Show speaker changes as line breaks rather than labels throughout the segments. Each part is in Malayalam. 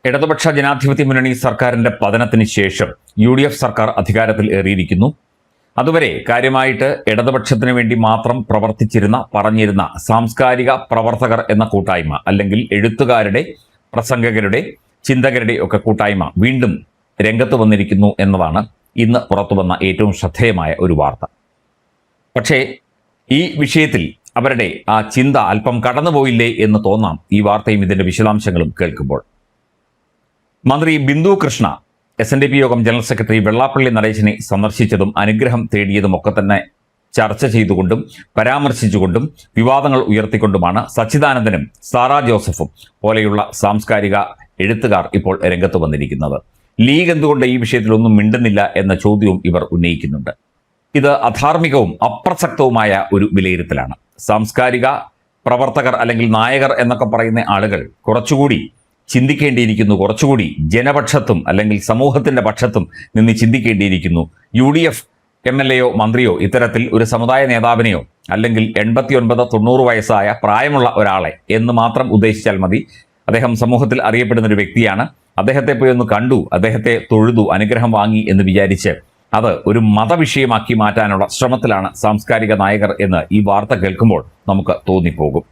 ഇടതുപക്ഷ ജനാധിപത്യ മുന്നണി സർക്കാരിന്റെ പതനത്തിന് ശേഷം UDF സർക്കാർ അധികാരത്തിൽ ഏറിയിരിക്കുന്നു. അതുവരെ കാര്യമായിട്ട് ഇടതുപക്ഷത്തിന് വേണ്ടി മാത്രം പ്രവർത്തിച്ചിരുന്ന പറഞ്ഞിരുന്ന സാംസ്കാരിക പ്രവർത്തകർ എന്ന കൂട്ടായ്മ, അല്ലെങ്കിൽ എഴുത്തുകാരുടെ, പ്രസംഗകരുടെ, ചിന്തകരുടെ ഒക്കെ കൂട്ടായ്മ വീണ്ടും രംഗത്ത് വന്നിരിക്കുന്നു എന്നതാണ് ഇന്ന് പുറത്തുവന്ന ഏറ്റവും ശ്രദ്ധേയമായ ഒരു വാർത്ത. പക്ഷേ ഈ വിഷയത്തിൽ അവരുടെ ആ ചിന്ത അല്പം കടന്നുപോയില്ലേ എന്ന് തോന്നാം ഈ വാർത്തയും ഇതിന്റെ വിശദാംശങ്ങളും കേൾക്കുമ്പോൾ. മന്ത്രി ബിന്ദു കൃഷ്ണ SNDP യോഗം ജനറൽ സെക്രട്ടറി വെള്ളാപ്പള്ളി നടേശനെ സന്ദർശിച്ചതും അനുഗ്രഹം തേടിയതുമൊക്കെ തന്നെ ചർച്ച ചെയ്തുകൊണ്ടും പരാമർശിച്ചുകൊണ്ടും വിവാദങ്ങൾ ഉയർത്തിക്കൊണ്ടുമാണ് സച്ചിദാനന്ദനും സാറാ ജോസഫും പോലെയുള്ള സാംസ്കാരിക എഴുത്തുകാർ ഇപ്പോൾ രംഗത്ത് വന്നിരിക്കുന്നത്. ലീഗ് എന്തുകൊണ്ട് ഈ വിഷയത്തിലൊന്നും മിണ്ടുന്നില്ല എന്ന ചോദ്യവും ഇവർ ഉന്നയിക്കുന്നുണ്ട്. ഇത് അധാർമികവും അപ്രസക്തവുമായ ഒരു വിലയിരുത്തലാണ്. സാംസ്കാരിക പ്രവർത്തകർ അല്ലെങ്കിൽ നായകർ എന്നൊക്കെ പറയുന്ന ആളുകൾ കുറച്ചുകൂടി ചിന്തിക്കേണ്ടിയിരിക്കുന്നു, കുറച്ചുകൂടി ജനപക്ഷത്തും അല്ലെങ്കിൽ സമൂഹത്തിന്റെ പക്ഷത്തും നിന്ന് ചിന്തിക്കേണ്ടിയിരിക്കുന്നു. UDF MLA യോ മന്ത്രിയോ ഇത്തരത്തിൽ ഒരു സമുദായ നേതാവിനെയോ അല്ലെങ്കിൽ 89-90 വയസ്സായ പ്രായമുള്ള ഒരാളെ എന്ന് മാത്രം ഉദ്ദേശിച്ചാൽ മതി. അദ്ദേഹം സമൂഹത്തിൽ അറിയപ്പെടുന്ന ഒരു വ്യക്തിയാണ്. അദ്ദേഹത്തെ പോയി ഒന്ന് കണ്ടു, അദ്ദേഹത്തെ തൊഴുതു, അനുഗ്രഹം വാങ്ങി എന്ന് വിചാരിച്ച് അത് ഒരു മതവിഷയമാക്കി മാറ്റാനുള്ള ശ്രമത്തിലാണ് സാംസ്കാരിക നായകർ എന്ന് ഈ വാർത്ത കേൾക്കുമ്പോൾ നമുക്ക് തോന്നിപ്പോകും.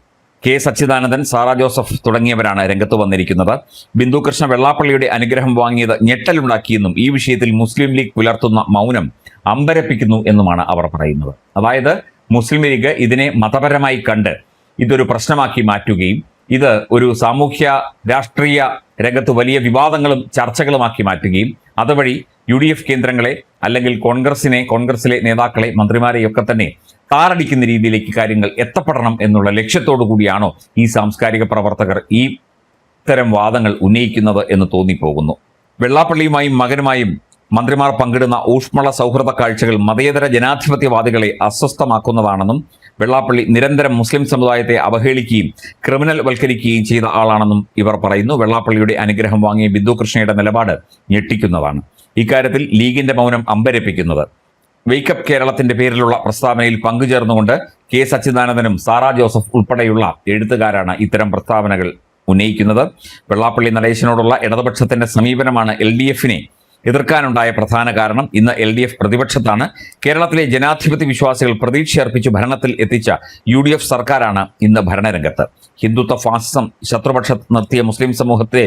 K. സച്ചിദാനന്ദൻ, സാറാ ജോസഫ് തുടങ്ങിയവരാണ് രംഗത്ത് വന്നിരിക്കുന്നത്. ബിന്ദു കൃഷ്ണ വെള്ളാപ്പള്ളിയുടെ അനുഗ്രഹം വാങ്ങിയത് ഞെട്ടലുണ്ടാക്കിയെന്നും ഈ വിഷയത്തിൽ മുസ്ലിം ലീഗ് പുലർത്തുന്ന മൗനം അമ്പരപ്പിക്കുന്നു എന്നുമാണ് അവർ പറയുന്നത്. അതായത് മുസ്ലിം ലീഗ് ഇതിനെ മതപരമായി കണ്ട് ഇതൊരു പ്രശ്നമാക്കി മാറ്റുകയും ഇത് ഒരു സാമൂഹ്യ രാഷ്ട്രീയ രംഗത്ത് വലിയ വിവാദങ്ങളും ചർച്ചകളുമാക്കി മാറ്റുകയും അതുവഴി UDF കേന്ദ്രങ്ങളെ അല്ലെങ്കിൽ കോൺഗ്രസിലെ നേതാക്കളെ, മന്ത്രിമാരെയൊക്കെ തന്നെ താറടിക്കുന്ന രീതിയിലേക്ക് കാര്യങ്ങൾ എത്തപ്പെടണം എന്നുള്ള ലക്ഷ്യത്തോടു കൂടിയാണോ ഈ സാംസ്കാരിക പ്രവർത്തകർ ഈ തരം വാദങ്ങൾ ഉന്നയിക്കുന്നത് എന്ന് തോന്നിപ്പോകുന്നു. വെള്ളാപ്പള്ളിയുമായും മകനുമായും മന്ത്രിമാർ പങ്കിടുന്ന ഊഷ്മള സൗഹൃദ കാഴ്ചകൾ മതേതര ജനാധിപത്യവാദികളെ അസ്വസ്ഥമാക്കുന്നതാണെന്നും വെള്ളാപ്പള്ളി നിരന്തരം മുസ്ലിം സമുദായത്തെ അവഹേളിക്കുകയും ക്രിമിനൽ വൽക്കരിക്കുകയും ചെയ്ത ആളാണെന്നും ഇവർ പറയുന്നു. വെള്ളാപ്പള്ളിയുടെ അനുഗ്രഹം വാങ്ങിയ ബിന്ദു കൃഷ്ണയുടെ നിലപാട് ഞെട്ടിക്കുന്നതാണ്. ഇക്കാര്യത്തിൽ ലീഗിന്റെ മൗനം അമ്പരപ്പിക്കുന്നത്. വെയ്ക്കപ്പ് കേരളത്തിന്റെ പേരിലുള്ള പ്രസ്താവനയിൽ പങ്കുചേർന്നുകൊണ്ട് K. സച്ചിദാനന്ദനും സാറാ ജോസഫ് ഉൾപ്പെടെയുള്ള എഴുത്തുകാരാണ് ഇത്തരം പ്രസ്താവനകൾ ഉന്നയിക്കുന്നത്. വെള്ളാപ്പള്ളി നടേശനോടുള്ള ഇടതുപക്ഷത്തിന്റെ സമീപനമാണ് LDFനെ എതിർക്കാനുണ്ടായ പ്രധാന കാരണം. ഇന്ന് LDF പ്രതിപക്ഷത്താണ്. കേരളത്തിലെ ജനാധിപത്യ വിശ്വാസികൾ പ്രതീക്ഷയർപ്പിച്ച് ഭരണത്തിൽ എത്തിച്ച UDF സർക്കാരാണ് ഇന്ന് ഭരണരംഗത്ത്. ഹിന്ദുത്വ ഫാസിസം ശത്രുപക്ഷത്ത് നിർത്തിയ മുസ്ലിം സമൂഹത്തെ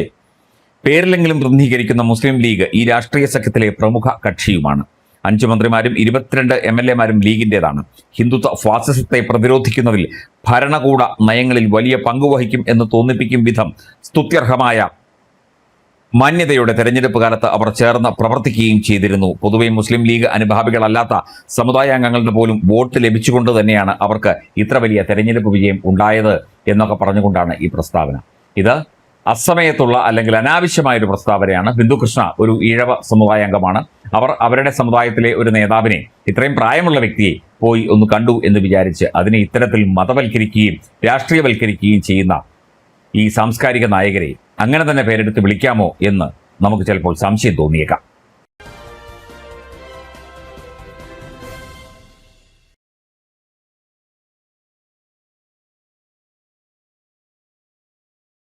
പേരിലെങ്കിലും പ്രതിനിധീകരിക്കുന്ന മുസ്ലിം ലീഗ് ഈ രാഷ്ട്രീയ സഖ്യത്തിലെ പ്രമുഖ കക്ഷിയുമാണ്. 5 മന്ത്രിമാരും 22 MLA മാരും ലീഗിൻ്റെതാണ്. ഹിന്ദുത്വ ഫാസിസത്തെ പ്രതിരോധിക്കുന്നതിൽ ഭരണകൂട നയങ്ങളിൽ വലിയ പങ്കുവഹിക്കും എന്ന് തോന്നിപ്പിക്കും വിധം സ്തുത്യർഹമായ മാന്യതയോടെ തെരഞ്ഞെടുപ്പ് കാലത്ത് അവർ ചേർന്ന് പ്രവർത്തിക്കുകയും ചെയ്തിരുന്നു. പൊതുവെ മുസ്ലിം ലീഗ് അനുഭാവികളല്ലാത്ത സമുദായാംഗങ്ങളുടെ പോലും വോട്ട് ലഭിച്ചുകൊണ്ട് തന്നെയാണ് അവർക്ക് ഇത്ര വലിയ തെരഞ്ഞെടുപ്പ് വിജയം ഉണ്ടായത് എന്നൊക്കെ പറഞ്ഞുകൊണ്ടാണ് ഈ പ്രസ്താവന. ഇത് അസമയത്തുള്ള അല്ലെങ്കിൽ അനാവശ്യമായൊരു പ്രസ്താവനയാണ്. ബിന്ദു കൃഷ്ണ ഒരു ഈഴവ സമുദായാംഗമാണ്. അവർ അവരുടെ സമുദായത്തിലെ ഒരു നേതാവിനെ, ഇത്രയും പ്രായമുള്ള വ്യക്തിയെ പോയി ഒന്ന് കണ്ടു എന്ന് വിചാരിച്ച് അതിനെ ഇത്തരത്തിൽ മതവൽക്കരിക്കുകയും രാഷ്ട്രീയവൽക്കരിക്കുകയും ചെയ്യുന്ന ഈ സാംസ്കാരിക നായകരെ അങ്ങനെ തന്നെ പേരെടുത്ത് വിളിക്കാമോ എന്ന് നമുക്ക് ചിലപ്പോൾ സംശയം തോന്നിയേക്കാം.